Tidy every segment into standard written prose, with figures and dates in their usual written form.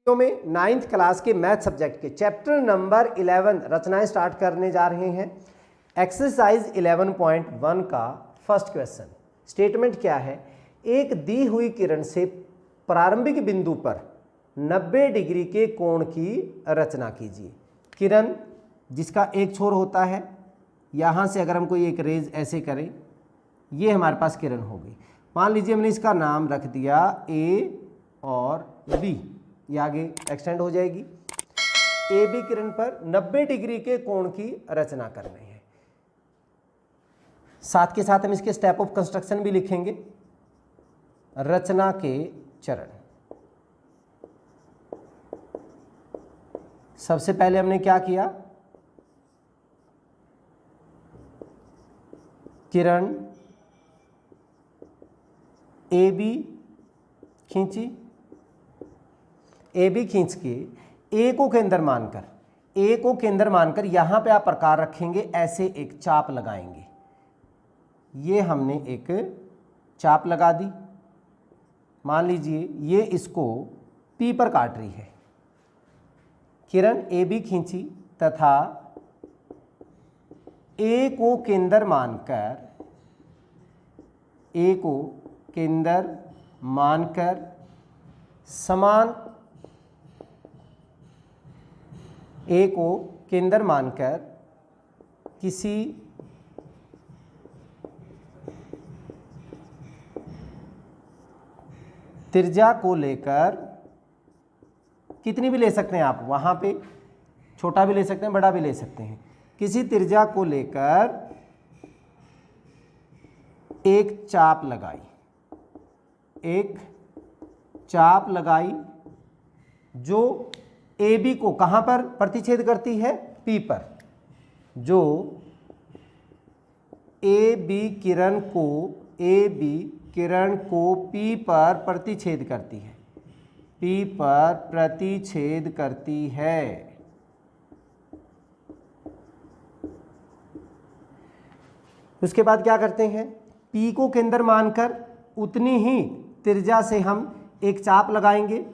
तो में 9th class के मैथ सब्जेक्ट के चैप्टर नंबर 11 रचनाएं स्टार्ट करने जा रहे हैं। एक्सरसाइज 11.1 का फर्स्ट क्वेश्चन स्टेटमेंट क्या है? एक दी हुई किरण से प्रारंभिक बिंदु पर 90 डिग्री के कोण की रचना कीजिए। किरण जिसका एक छोर होता है, यहाँ से अगर हम कोई एक रेज ऐसे करें, ये हमारे पास किरण होगी। मान लीजिए हमने इसका नाम रख दिया ए और बी, ये आगे एक्सटेंड हो जाएगी। ए बी किरण पर 90 डिग्री के कोण की रचना करनी है। साथ के साथ हम इसके स्टेप ऑफ कंस्ट्रक्शन भी लिखेंगे। रचना के चरण, सबसे पहले हमने क्या किया? किरण ए बी खींची, ए बी खींच के ए को केंद्र मानकर यहां पे आप प्रकार रखेंगे, ऐसे एक चाप लगाएंगे। ये हमने एक चाप लगा दी। मान लीजिए ये इसको पी पर काट रही है। किरण ए बी खींची तथा ए को केंद्र मानकर समान ए को केंद्र मानकर किसी त्रिज्या को लेकर, कितनी भी ले सकते हैं आप, वहां पे छोटा भी ले सकते हैं, बड़ा भी ले सकते हैं, किसी त्रिज्या को लेकर एक चाप लगाई, जो ए बी को कहां पर प्रतिच्छेद करती है? पी पर। जो ए बी किरण को पी पर प्रतिच्छेद करती है। उसके बाद क्या करते हैं? पी को केंद्र मानकर उतनी ही त्रिज्या से हम एक चाप लगाएंगे।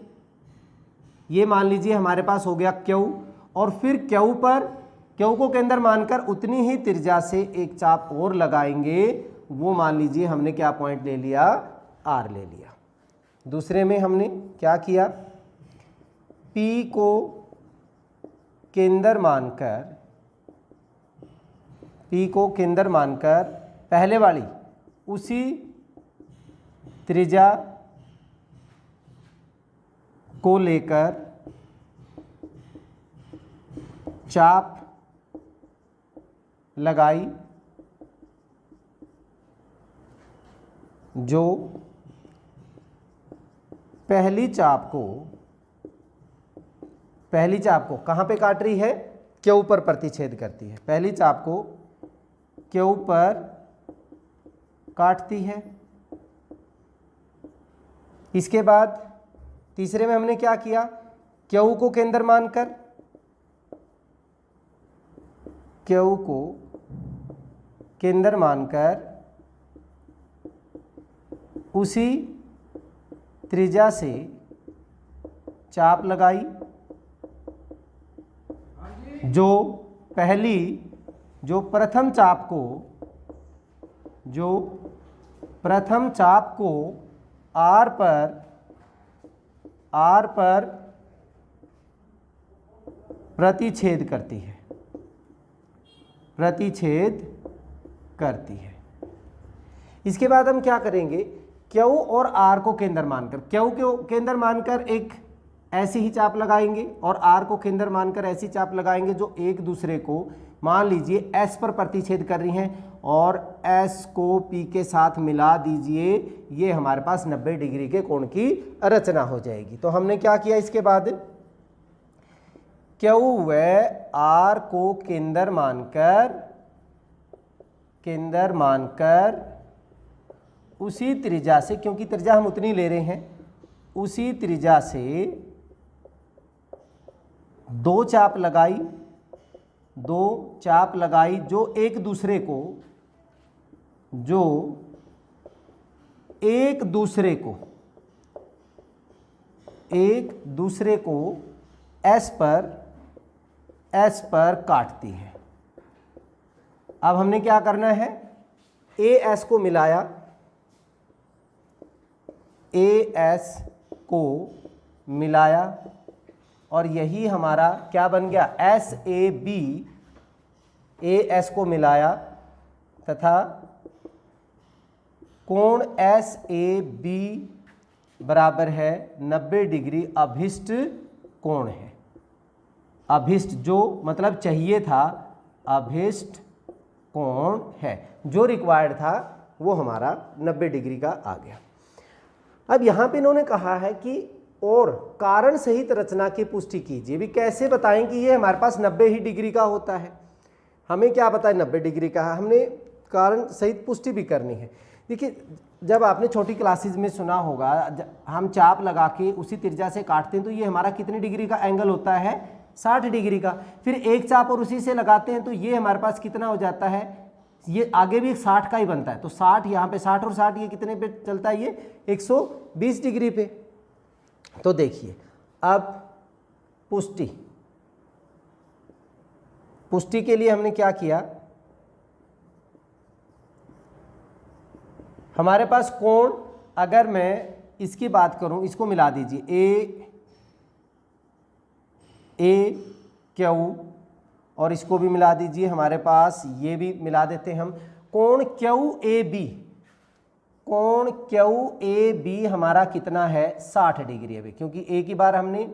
ये मान लीजिए हमारे पास हो गया क्यू, और फिर क्यू को केंद्र मानकर उतनी ही त्रिज्या से एक चाप और लगाएंगे। वो मान लीजिए हमने क्या पॉइंट ले लिया? आर ले लिया। दूसरे में हमने क्या किया? पी को केंद्र मानकर पहले वाली उसी त्रिज्या को लेकर चाप लगाई, जो पहली चाप को कहां पे काट रही है? क्यू पर प्रतिच्छेद करती है। पहली चाप को क्यू पर काटती है। इसके बाद तीसरे में हमने क्या किया? क्यू को केंद्र मानकर उसी त्रिज्या से चाप लगाई, जो प्रथम चाप को आर पर प्रतिच्छेद करती है। इसके बाद हम क्या करेंगे? क्यू और आर को केंद्र मानकर एक ऐसी ही चाप लगाएंगे, और आर को केंद्र मानकर ऐसी चाप लगाएंगे जो एक दूसरे को, मान लीजिए एस पर प्रतिच्छेद कर रही हैं, और एस को पी के साथ मिला दीजिए। ये हमारे पास 90 डिग्री के कोण की रचना हो जाएगी। तो हमने क्या किया? इसके बाद क्यू व आर को केंद्र मानकर उसी त्रिज्या से, क्योंकि त्रिज्या हम उतनी ले रहे हैं, उसी त्रिज्या से दो चाप लगाई, जो एक दूसरे को एक दूसरे को एस पर काटती है। अब हमने क्या करना है, ए एस को मिलाया, ए एस को मिलाया और यही हमारा क्या बन गया, S A B, A S को मिलाया तथा कोण एस ए बी बराबर है 90 डिग्री अभिष्ट कोण है। अभिष्ट जो मतलब चाहिए था, अभिष्ट कोण है, जो रिक्वायर्ड था वो हमारा 90 डिग्री का आ गया। अब यहाँ पे इन्होंने कहा है कि और कारण सहित रचना की पुष्टि कीजिए। भी कैसे बताएं कि ये हमारे पास 90 ही डिग्री का होता है, हमें क्या पता है 90 डिग्री का है, हमने कारण सहित पुष्टि भी करनी है। देखिए जब आपने छोटी क्लासेस में सुना होगा, हम चाप लगा के उसी त्रिज्या से काटते हैं तो ये हमारा कितने डिग्री का एंगल होता है, 60 डिग्री का। फिर एक चाप और उसी से लगाते हैं तो ये हमारे पास कितना हो जाता है, ये आगे भी 60 का ही बनता है। तो 60 यहाँ पे 60 और 60 ये कितने पे चलता है, ये 120 डिग्री पे। तो देखिए अब पुष्टि के लिए हमने क्या किया, हमारे पास कोण, अगर मैं इसकी बात करूं, इसको मिला दीजिए, ए क्यू और इसको भी मिला दीजिए, हमारे पास ये भी मिला देते हैं हम। कोण क्यू ए बी, कोण क्यू ए बी हमारा कितना है, 60 डिग्री है, क्योंकि ए की बार हमने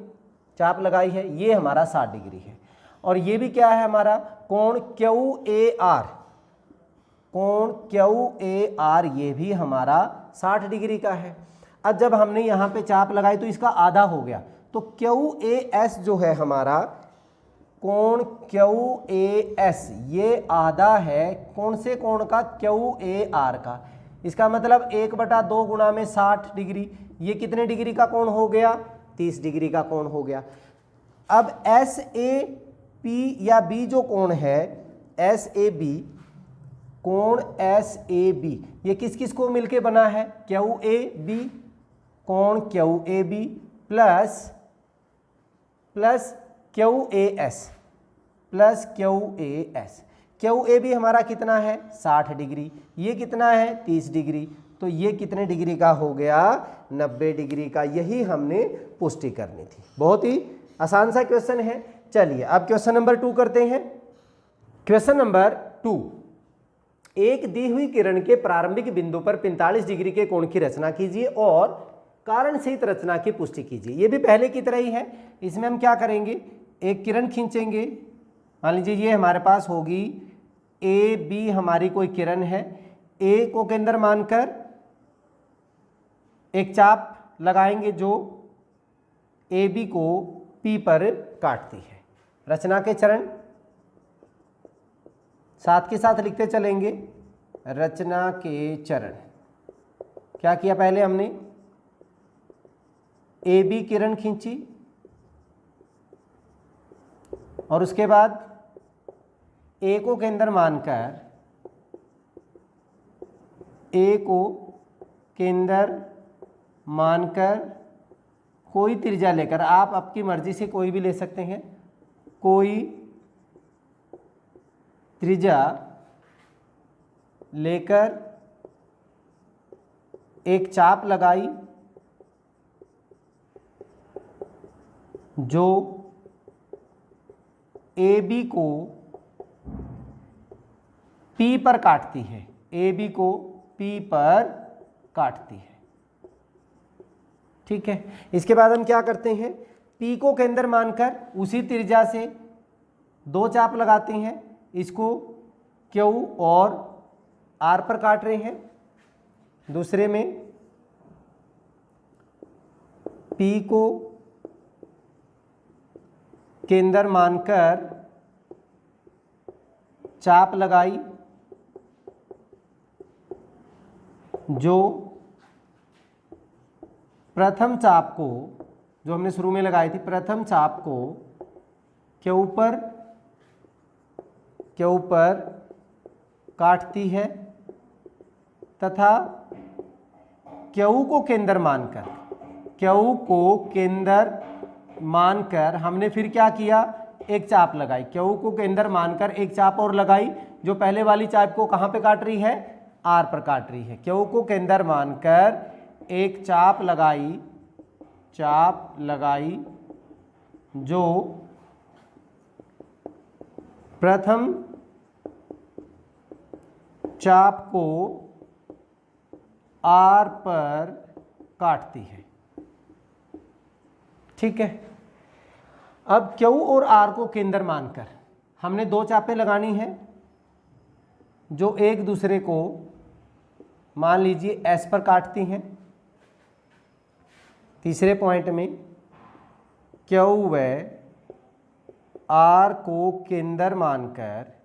चाप लगाई है, ये हमारा 60 डिग्री है। और ये भी क्या है हमारा, कोण क्यू ए आर, कोण क्यू ए आर ये भी हमारा 60 डिग्री का है। अब जब हमने यहाँ पे चाप लगाई तो इसका आधा हो गया, तो क्यू ए एस जो है हमारा, कोण क्यू ए एस ये आधा है कौन से कोण का, क्यू ए आर का। इसका मतलब 1/2 गुणा में 60 डिग्री, ये कितने डिग्री का कोण हो गया, 30 डिग्री का कोण हो गया। अब एस ए पी या बी जो कोण है, एस ए बी, कोण एस ए बी ये किस किस को मिलके बना है, क्यू ए बी, कोण Q A B plus Q A S, plus Q A S. Q A B हमारा कितना है, 60 डिग्री, ये कितना है, 30 डिग्री, तो ये कितने डिग्री का हो गया, 90 डिग्री का। यही हमने पुष्टि करनी थी। बहुत ही आसान सा क्वेश्चन है। चलिए अब क्वेश्चन नंबर 2 करते हैं। क्वेश्चन नंबर 2, एक दी हुई किरण के प्रारंभिक बिंदु पर 45 डिग्री के कोण की रचना कीजिए और कारण सहित रचना की पुष्टि कीजिए। ये भी पहले की तरह ही है। इसमें हम क्या करेंगे, एक किरण खींचेंगे, मान लीजिए ये हमारे पास होगी ए बी, हमारी कोई किरण है, ए को केंद्र मानकर एक चाप लगाएंगे जो ए बी को पी पर काटती है। रचना के चरण साथ के साथ लिखते चलेंगे। रचना के चरण क्या किया, पहले हमने ए बी किरण खींची और उसके बाद ए को केंद्र मानकर, ए को केंद्र मानकर कोई त्रिज्या लेकर, आप आपकी मर्जी से कोई भी ले सकते हैं, कोई त्रिज्या लेकर एक चाप लगाई जो ए बी को पी पर काटती है, ए बी को पी पर काटती है। ठीक है, इसके बाद हम क्या करते हैं, पी को केंद्र मानकर उसी त्रिज्या से 2 चाप लगाते हैं, इसको क्यू और आर पर काट रहे हैं। दूसरे में पी को केंद्र मानकर चाप लगाई जो प्रथम चाप को, जो हमने शुरू में लगाई थी, प्रथम चाप को क्यू पर काटती है तथा क्यू को केंद्र मानकर, क्यू को केंद्र मानकर हमने फिर क्या किया, एक चाप लगाई। क्यू को केंद्र मानकर एक चाप और लगाई, जो पहले वाली चाप को कहाँ पे काट रही है, आर पर काट रही है। क्यू को केंद्र मानकर एक चाप लगाई जो प्रथम चाप को आर पर काटती है। ठीक है, अब क्यू और आर को केंद्र मानकर हमने दो चापें लगानी हैं जो एक दूसरे को मान लीजिए एस पर काटती हैं। तीसरे पॉइंट में क्यू व आर को केंद्र मानकर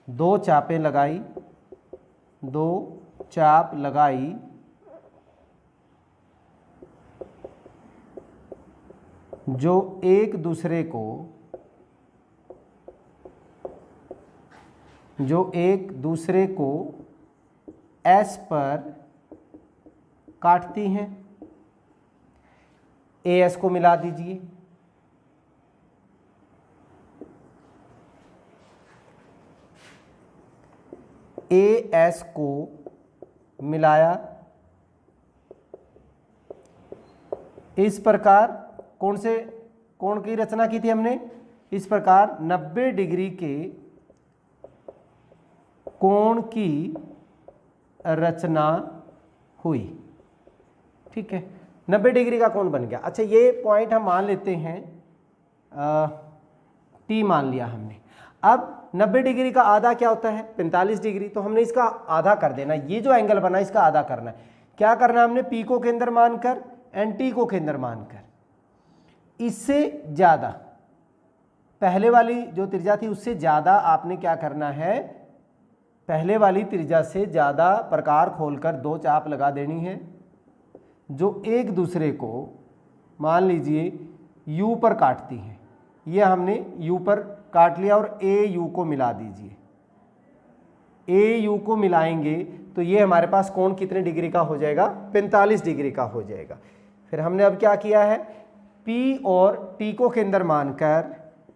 दो चाप लगाई जो एक दूसरे को एस पर काटती हैं। ए एस को मिला दीजिए, ए एस को मिलाया। इस प्रकार कोण की रचना की थी हमने, इस प्रकार 90 डिग्री के कोण की रचना हुई। ठीक है, 90 डिग्री का कोण बन गया। अच्छा, ये पॉइंट हम मान लेते हैं, टी मान लिया हमने। अब 90 डिग्री का आधा क्या होता है, 45 डिग्री। तो हमने इसका आधा कर देना, ये जो एंगल बना इसका आधा करना है। क्या करना है हमने, पी को केंद्र मानकर एंड टी को केंद्र मानकर इससे ज़्यादा, पहले वाली जो त्रिज्या थी उससे ज़्यादा आपने क्या करना है, पहले वाली त्रिज्या से ज़्यादा प्रकार खोलकर दो चाप लगा देनी है जो एक दूसरे को मान लीजिए यू पर काटती हैं। ये हमने यू पर काट लिया और ए यू को मिला दीजिए। ए यू को मिलाएंगे तो ये हमारे पास कोण कितने डिग्री का हो जाएगा, 45 डिग्री का हो जाएगा। फिर हमने अब क्या किया है, पी और टी को केंद्र मानकर,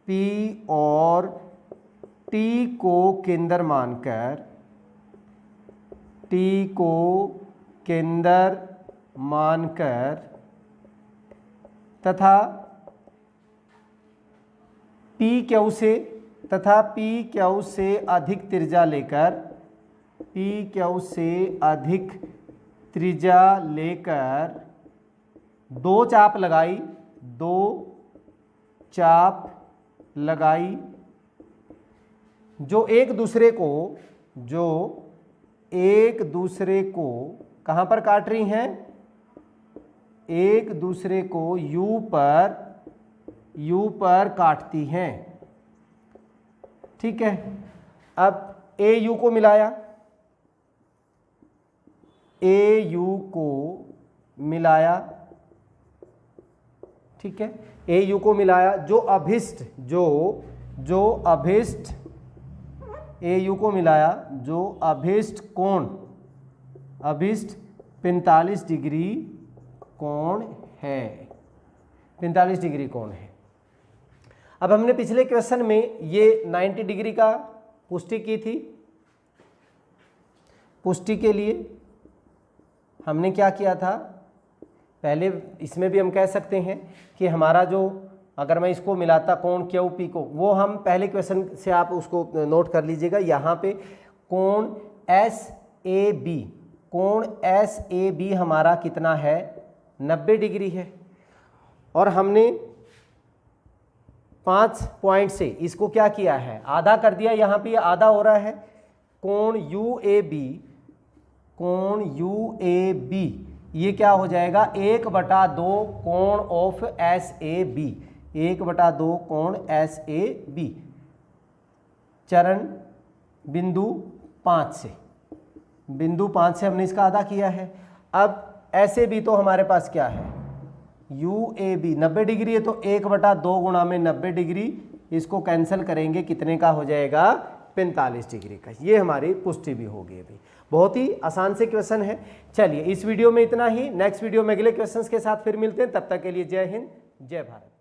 पी और टी को केंद्र मानकर तथा पी क्यू से अधिक त्रिज्या लेकर दो चाप लगाई जो एक दूसरे को कहाँ पर काट रही हैं, एक दूसरे को यू पर काटती हैं। ठीक है, अब ए यू को मिलाया, ठीक है, ए यू को मिलाया जो अभिष्ट कोण 45 डिग्री कोण है, 45 डिग्री कोण है। अब हमने पिछले क्वेश्चन में ये 90 डिग्री का पुष्टि की थी। पुष्टि के लिए हमने क्या किया था, पहले इसमें भी हम कह सकते हैं कि हमारा जो, अगर मैं इसको मिलाता कोण क्यू पी को, वो हम पहले क्वेश्चन से आप उसको नोट कर लीजिएगा। यहाँ पे कोण एस ए बी हमारा कितना है, 90 डिग्री है। और हमने 5 पॉइंट से इसको क्या किया है, आधा कर दिया। यहाँ पे आधा हो रहा है। कोण यू ए बी ये क्या हो जाएगा, 1/2 कोण ऑफ एस ए बी, 1/2 कोण एस ए बी, चरण बिंदु 5 से, बिंदु 5 से हमने इसका आधा किया है। अब ऐसे भी तो हमारे पास क्या है, यू ए बी 90 डिग्री है तो 1/2 गुणा में 90 डिग्री इसको कैंसिल करेंगे, कितने का हो जाएगा 45 डिग्री का। ये हमारी पुष्टि भी होगी अभी। बहुत ही आसान से क्वेश्चन है। चलिए इस वीडियो में इतना ही, नेक्स्ट वीडियो में अगले क्वेश्चंस के साथ फिर मिलते हैं। तब तक के लिए जय हिंद, जय भारत।